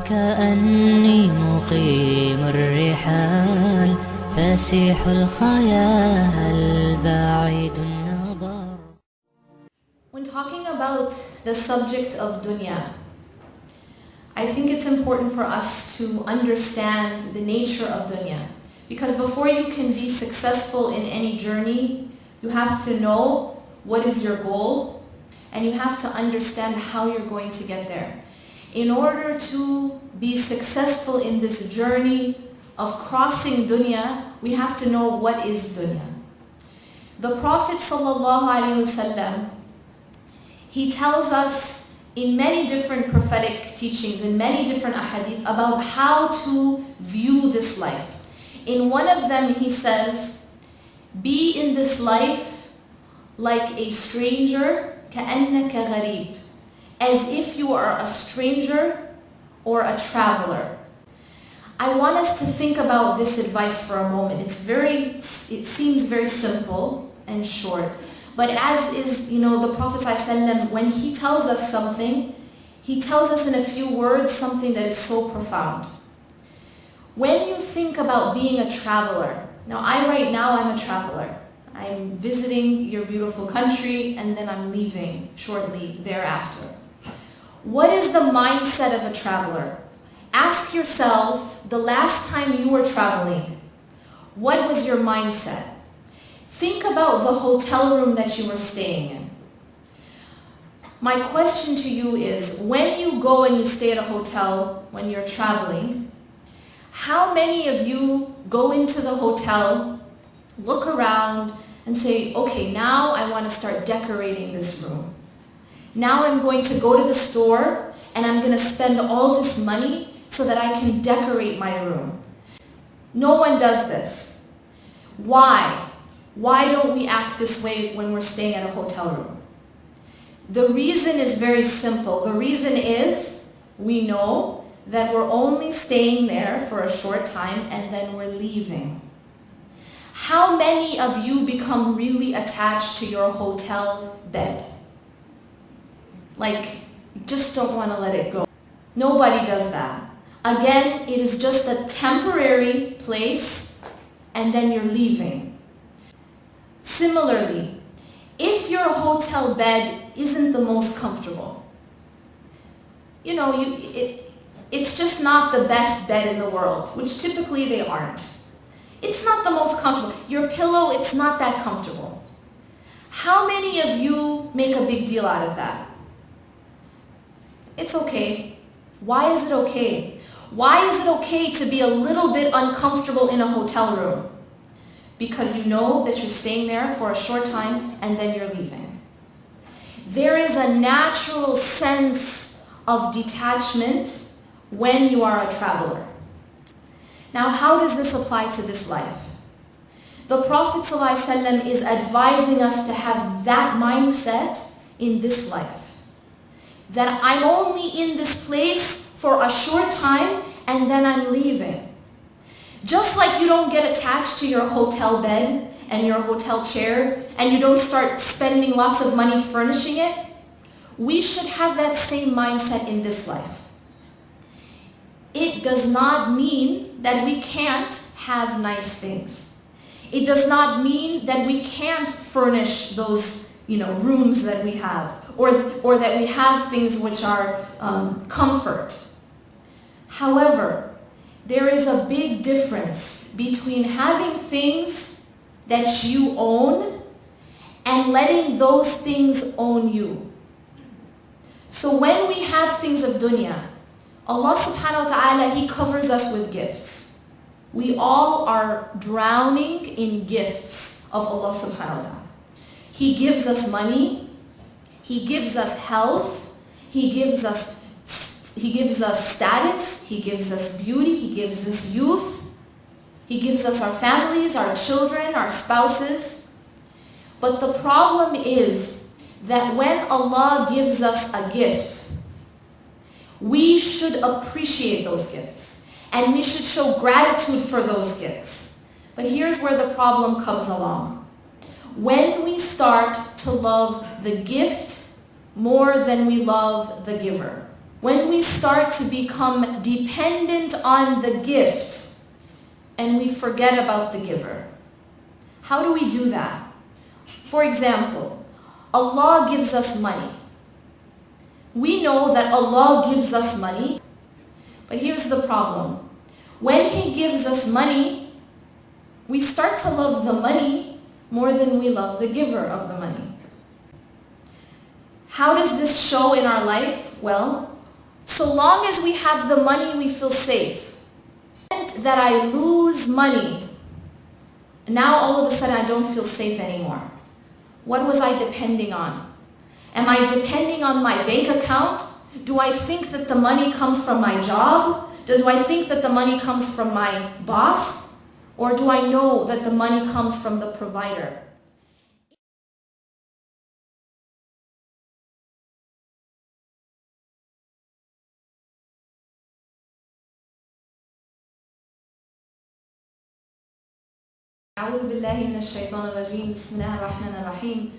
كأني مقيم الرحال فسيح الخيال بعيد النظر. When talking about the subject of dunya, I think it's important for us to understand the nature of dunya. Because before you can be successful in any journey, you have to know what is your goal, and you have to understand how you're going to get there. In order to be successful in this journey of crossing dunya, we have to know what is dunya. The Prophet ﷺ, he tells us in many different prophetic teachings, in many different ahadith, about how to view this life. In one of them he says, be in this life like a stranger, كأنك غريب, as if you are a stranger or a traveler. I want us to think about this advice for a moment. It seems very simple and short, but as is, the Prophet ﷺ, when he tells us something, he tells us in a few words something that is so profound. When you think about being a traveler, now I'm a traveler. I'm visiting your beautiful country and then I'm leaving shortly thereafter. What is the mindset of a traveler? Ask yourself, the last time you were traveling, what was your mindset? Think about the hotel room that you were staying in. My question to you is, when you go and you stay at a hotel when you're traveling, how many of you go into the hotel, look around, and say, okay, now I want to start decorating this room. Now I'm going to go to the store and I'm going to spend all this money so that I can decorate my room. No one does this. Why? Why don't we act this way when we're staying at a hotel room? The reason is very simple. The reason is we know that we're only staying there for a short time and then we're leaving. How many of you become really attached to your hotel bed? Like, you just don't want to let it go. Nobody does that. Again, it is just a temporary place and then you're leaving. Similarly, if your hotel bed isn't the most comfortable, it's just not the best bed in the world, which typically they aren't. It's not the most comfortable. Your pillow, it's not that comfortable. How many of you make a big deal out of that? It's okay. Why is it okay? Why is it okay to be a little bit uncomfortable in a hotel room? Because you know that you're staying there for a short time and then you're leaving. There is a natural sense of detachment when you are a traveler. Now, how does this apply to this life? The Prophet ﷺ is advising us to have that mindset in this life. That I'm only in this place for a short time and then I'm leaving. Just like you don't get attached to your hotel bed and your hotel chair and you don't start spending lots of money furnishing it, we should have that same mindset in this life. It does not mean that we can't have nice things. It does not mean that we can't furnish those, rooms that we have, or that we have things which are comfort. However, there is a big difference between having things that you own and letting those things own you. So when we have things of dunya, Allah subhanahu wa ta'ala, He covers us with gifts. We all are drowning in gifts of Allah subhanahu wa ta'ala. He gives us money, He gives us health, He gives us status, He gives us beauty, He gives us youth, He gives us our families, our children, our spouses. But the problem is that when Allah gives us a gift, we should appreciate those gifts and we should show gratitude for those gifts. But here's where the problem comes along. When we start to love the gift more than we love the giver, when we start to become dependent on the gift and we forget about the giver. How do we do that? For example, Allah gives us money. We know that Allah gives us money, but here's the problem. When He gives us money, we start to love the money more than we love the giver of the money. How does this show in our life? Well, so long as we have the money, we feel safe. That I lose money, now all of a sudden I don't feel safe anymore. What was I depending on? Am I depending on my bank account? Do I think that the money comes from my job? Do I think that the money comes from my boss? Or do I know that the money comes from the provider? أعوذ بالله من الشيطان الرجيم بسم الله الرحمن الرحيم